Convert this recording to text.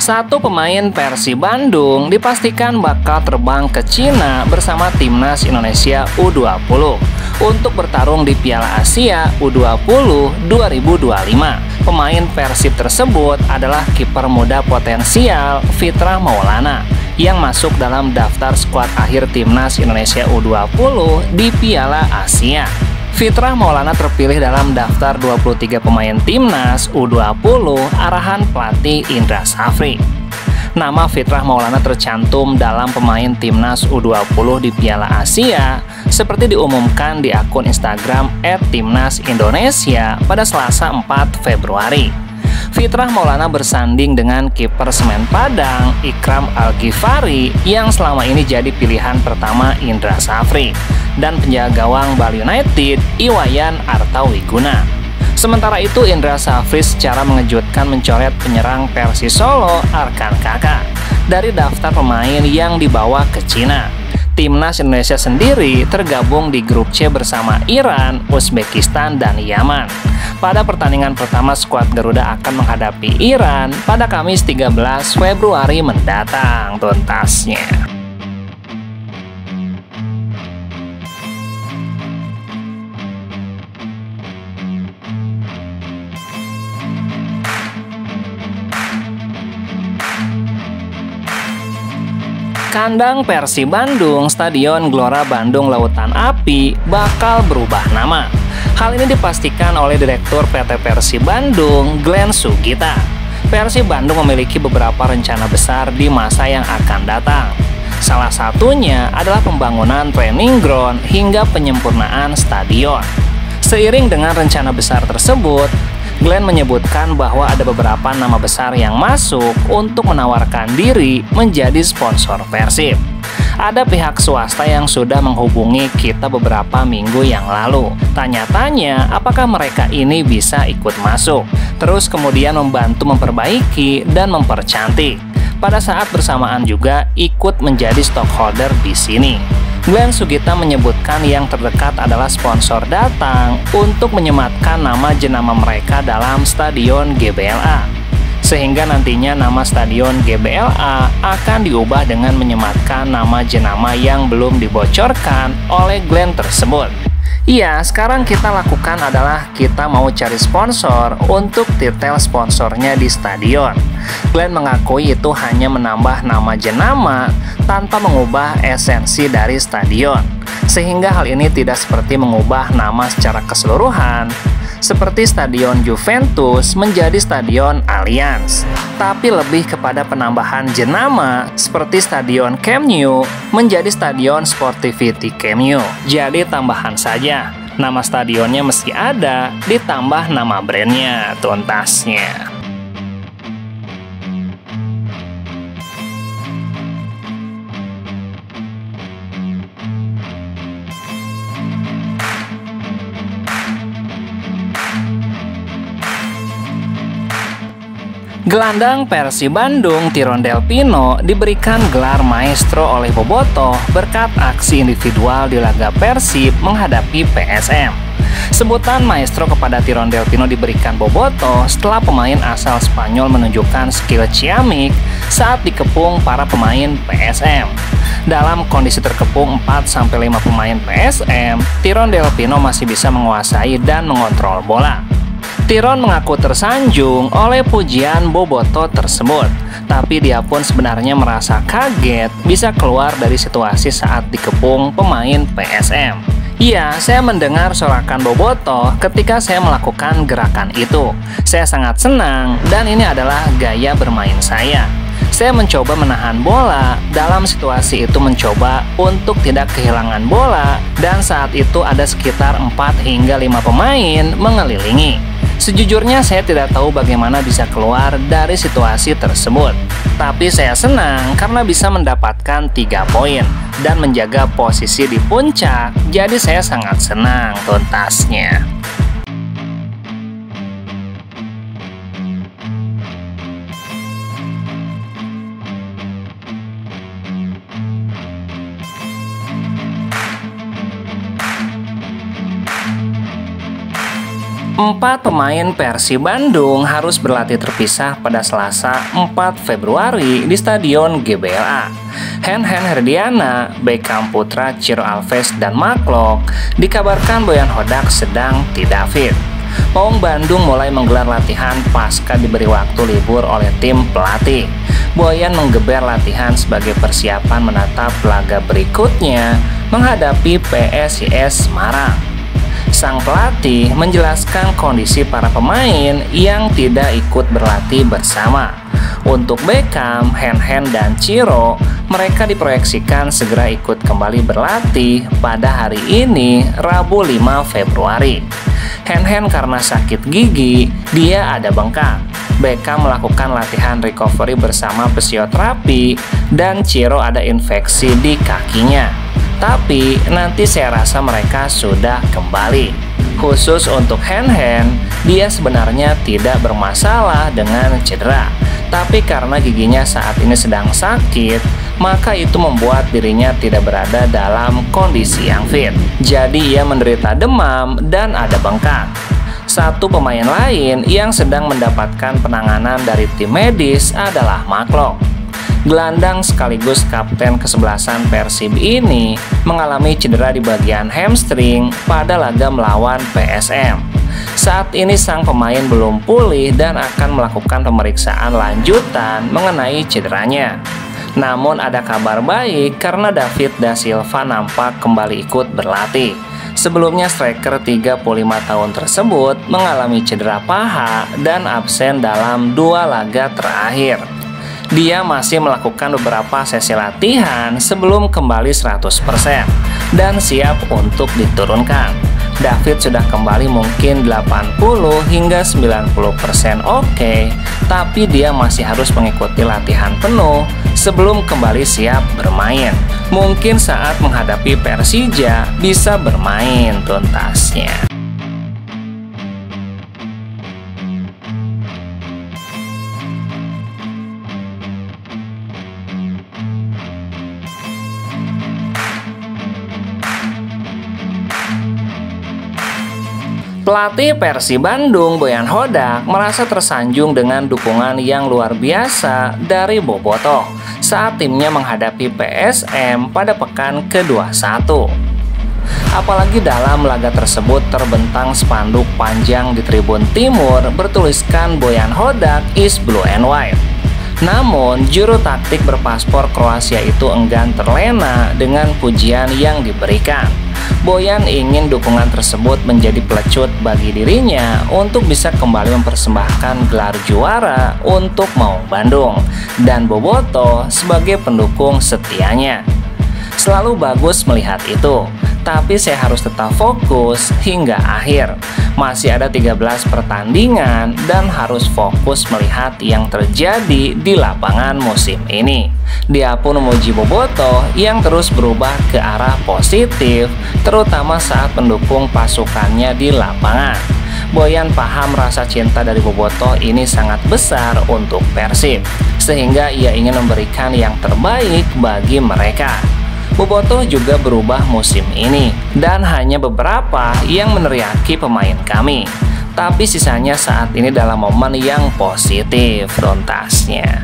Satu pemain Persib Bandung dipastikan bakal terbang ke Cina bersama timnas Indonesia U20 untuk bertarung di Piala Asia U20 2025. Pemain Persib tersebut adalah kiper muda potensial Fitrah Maulana yang masuk dalam daftar skuad akhir timnas Indonesia U20 di Piala Asia. Fitrah Maulana terpilih dalam daftar 23 pemain timnas U20 arahan pelatih Indra Safri. Nama Fitrah Maulana tercantum dalam pemain timnas U20 di Piala Asia seperti diumumkan di akun Instagram @timnasindonesia pada Selasa 4 Februari. Fitrah Maulana bersanding dengan kiper Semen Padang, Ikram Al-Ghifari yang selama ini jadi pilihan pertama Indra Safri, dan penjaga gawang Bali United, Iwayan Artawiguna. Sementara itu, Indra Safri secara mengejutkan mencoret penyerang Persis Solo, Arkan Kaka, dari daftar pemain yang dibawa ke Cina. Timnas Indonesia sendiri tergabung di grup C bersama Iran, Uzbekistan, dan Yaman. Pada pertandingan pertama, skuad Garuda akan menghadapi Iran pada Kamis 13 Februari mendatang tuntasnya. Kandang Persib Bandung, Stadion Gelora Bandung Lautan Api bakal berubah nama. Hal ini dipastikan oleh Direktur PT Persib Bandung, Glenn Sugita. Persib Bandung memiliki beberapa rencana besar di masa yang akan datang. Salah satunya adalah pembangunan training ground hingga penyempurnaan stadion. Seiring dengan rencana besar tersebut, Glenn menyebutkan bahwa ada beberapa nama besar yang masuk untuk menawarkan diri menjadi sponsor Persib. Ada pihak swasta yang sudah menghubungi kita beberapa minggu yang lalu. Tanya-tanya apakah mereka ini bisa ikut masuk, terus kemudian membantu memperbaiki dan mempercantik. Pada saat bersamaan juga ikut menjadi stockholder di sini. Glenn Sugita menyebutkan yang terdekat adalah sponsor datang untuk menyematkan nama jenama mereka dalam Stadion GBLA. Sehingga nantinya nama Stadion GBLA akan diubah dengan menyematkan nama jenama yang belum dibocorkan oleh Glenn tersebut. Iya, sekarang kita lakukan adalah kita mau cari sponsor untuk detail sponsornya di stadion. Glenn mengakui itu hanya menambah nama jenama tanpa mengubah esensi dari stadion. Sehingga hal ini tidak seperti mengubah nama secara keseluruhan, seperti Stadion Juventus menjadi Stadion Allianz, tapi lebih kepada penambahan jenama seperti Stadion Camp Nou menjadi Stadion Sportivity Camp Nou. Jadi tambahan saja, nama stadionnya meski ada, ditambah nama brandnya tuntasnya. Gelandang Persib Bandung, Tirondel Pino, diberikan gelar maestro oleh Bobotoh berkat aksi individual di laga Persib menghadapi PSM. Sebutan maestro kepada Tirondel Pino diberikan Bobotoh setelah pemain asal Spanyol menunjukkan skill ciamik saat dikepung para pemain PSM. Dalam kondisi terkepung 4-5 pemain PSM, Tirondel Pino masih bisa menguasai dan mengontrol bola. Tiron mengaku tersanjung oleh pujian Bobotoh tersebut, tapi dia pun sebenarnya merasa kaget bisa keluar dari situasi saat dikepung pemain PSM. Iya, saya mendengar sorakan Bobotoh ketika saya melakukan gerakan itu. Saya sangat senang dan ini adalah gaya bermain saya. Saya mencoba menahan bola, dalam situasi itu mencoba untuk tidak kehilangan bola, dan saat itu ada sekitar 4-5 pemain mengelilingi. Sejujurnya saya tidak tahu bagaimana bisa keluar dari situasi tersebut. Tapi saya senang karena bisa mendapatkan 3 poin dan menjaga posisi di puncak. Jadi saya sangat senang tuntasnya. 4 pemain Persib Bandung harus berlatih terpisah pada Selasa 4 Februari di Stadion GBLA. Hen Herdiana, Beckham Putra, Ciro Alves, dan Maklok dikabarkan Boyan Hodak sedang tidak fit. Maung Bandung mulai menggelar latihan pasca diberi waktu libur oleh tim pelatih. Boyan menggeber latihan sebagai persiapan menatap laga berikutnya menghadapi PSIS Semarang. Sang pelatih menjelaskan kondisi para pemain yang tidak ikut berlatih bersama. Untuk Beckham, Hen, dan Ciro, mereka diproyeksikan segera ikut kembali berlatih pada hari ini, Rabu 5 Februari. Hen karena sakit gigi, dia ada bengkak. Beckham melakukan latihan recovery bersama fisioterapi, dan Ciro ada infeksi di kakinya. Tapi nanti saya rasa mereka sudah kembali. Khusus untuk Hen, dia sebenarnya tidak bermasalah dengan cedera. Tapi karena giginya saat ini sedang sakit, maka itu membuat dirinya tidak berada dalam kondisi yang fit. Jadi ia menderita demam dan ada bengkak. Satu pemain lain yang sedang mendapatkan penanganan dari tim medis adalah Maklok. Gelandang sekaligus kapten kesebelasan Persib ini mengalami cedera di bagian hamstring pada laga melawan PSM. Saat ini sang pemain belum pulih dan akan melakukan pemeriksaan lanjutan mengenai cederanya. Namun ada kabar baik karena David Da Silva nampak kembali ikut berlatih. Sebelumnya striker 35 tahun tersebut mengalami cedera paha dan absen dalam 2 laga terakhir. Dia masih melakukan beberapa sesi latihan sebelum kembali 100% dan siap untuk diturunkan. David sudah kembali mungkin 80 hingga 90% oke, tapi dia masih harus mengikuti latihan penuh sebelum kembali siap bermain. Mungkin saat menghadapi Persija bisa bermain tuntasnya. Pelatih Persib Bandung, Boyan Hodak, merasa tersanjung dengan dukungan yang luar biasa dari Bobotoh saat timnya menghadapi PSM pada pekan ke-21. Apalagi dalam laga tersebut terbentang spanduk panjang di tribun timur bertuliskan Boyan Hodak is blue and white. Namun, juru taktik berpaspor Kroasia itu enggan terlena dengan pujian yang diberikan. Boyan ingin dukungan tersebut menjadi pelecut bagi dirinya untuk bisa kembali mempersembahkan gelar juara untuk Maung Bandung dan Bobotoh sebagai pendukung setianya. Selalu bagus melihat itu, tapi saya harus tetap fokus hingga akhir. Masih ada 13 pertandingan dan harus fokus melihat yang terjadi di lapangan musim ini. Dia pun memuji Bobotoh yang terus berubah ke arah positif, terutama saat mendukung pasukannya di lapangan. Boyan paham rasa cinta dari Bobotoh ini sangat besar untuk Persib, sehingga ia ingin memberikan yang terbaik bagi mereka. Bobotoh juga berubah musim ini, dan hanya beberapa yang meneriaki pemain kami. Tapi sisanya saat ini dalam momen yang positif tuntasnya.